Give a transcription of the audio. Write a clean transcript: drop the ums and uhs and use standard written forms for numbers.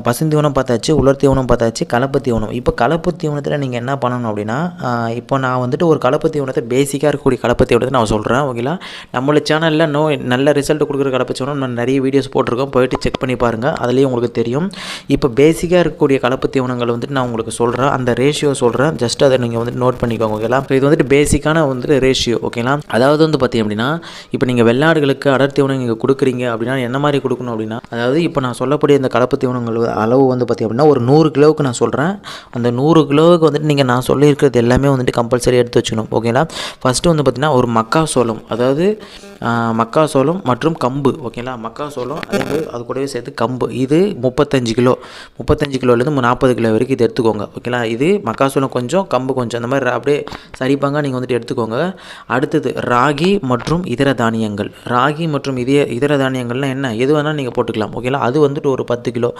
பசுந்தீவனம் பார்த்தாச்சு, உலர் தீவனம் பார்த்தாச்சு, கலப்பு தீவனம். இப்போ கலப்பு தீவனத்தில் நீங்கள் என்ன பண்ணணும் அப்படின்னா, இப்போ நான் வந்துட்டு ஒரு கலப்பு தீவனத்தை பேசிக்காக இருக்கக்கூடிய கலப்பு தீவனத்தை நான் சொல்கிறேன். ஓகேங்களா? நம்மளோட சேனலில் நல்ல ரிசல்ட் கொடுக்குற கலப்பு தீவனம் நான் நிறைய வீடியோஸ் போட்டிருக்கோம், போயிட்டு செக் பண்ணி பாருங்கள், அதுலேயும் உங்களுக்கு தெரியும். இப்போ பேசிக்காக இருக்கக்கூடிய கலப்பு தீவனங்கள் வந்துட்டு நான் உங்களுக்கு சொல்கிறேன், அந்த ரேஷியோ சொல்கிறேன், ஜஸ்ட் அதை நீங்கள் வந்துட்டு நோட் பண்ணிக்கோங்க. ஓகேங்களா? ஸோ இது வந்துட்டு பேசிக்கான வந்துட்டு ரேஷியோ. ஓகேங்களா? அதாவது வந்து பார்த்தீங்க அப்படின்னா, இப்போ நீங்கள் வெள்ளாடுகளுக்கு அடர் தீவனம் நீங்கள் கொடுக்குறீங்க அப்படின்னா என்ன மாதிரி கொடுக்கணும் அப்படின்னா, அதாவது இப்போ நான் சொல்லக்கூடிய இந்த கலப்பு தீவனங்கள் அளவு வந்து பார்த்திங்க அப்படின்னா ஒரு 100 கிலோவுக்கு நான் சொல்கிறேன். அந்த 100 கிலோவுக்கு வந்துட்டு நீங்கள் நான் சொல்லியிருக்கிறது எல்லாமே வந்துட்டு கம்பல்சரி எடுத்து வச்சுக்கணும். ஓகேங்களா? ஃபஸ்ட்டு வந்து பார்த்திங்கன்னா ஒரு மக்காசோளம், அதாவது மக்காசோளம் மற்றும் கம்பு. ஓகேங்களா? மக்காசோளம் அது கூடவே சேர்த்து கம்பு, இது 35 கிலோ, 35 கிலோலேருந்து 40 கிலோ வரைக்கும் இது எடுத்துக்கோங்க. ஓகேங்களா? இது மக்காசோளம் கொஞ்சம், கம்பு கொஞ்சம், அந்த மாதிரி அப்படியே சரிப்பாங்க நீங்கள் வந்துட்டு எடுத்துக்கோங்க. அடுத்தது ராகி மற்றும் இதர தானியங்கள். ராகி மற்றும் இதர தானியங்கள்லாம் என்ன, எது வேணால் நீங்கள் போட்டுக்கலாம். ஓகேங்களா? அது வந்துட்டு ஒரு 10 கிலோ.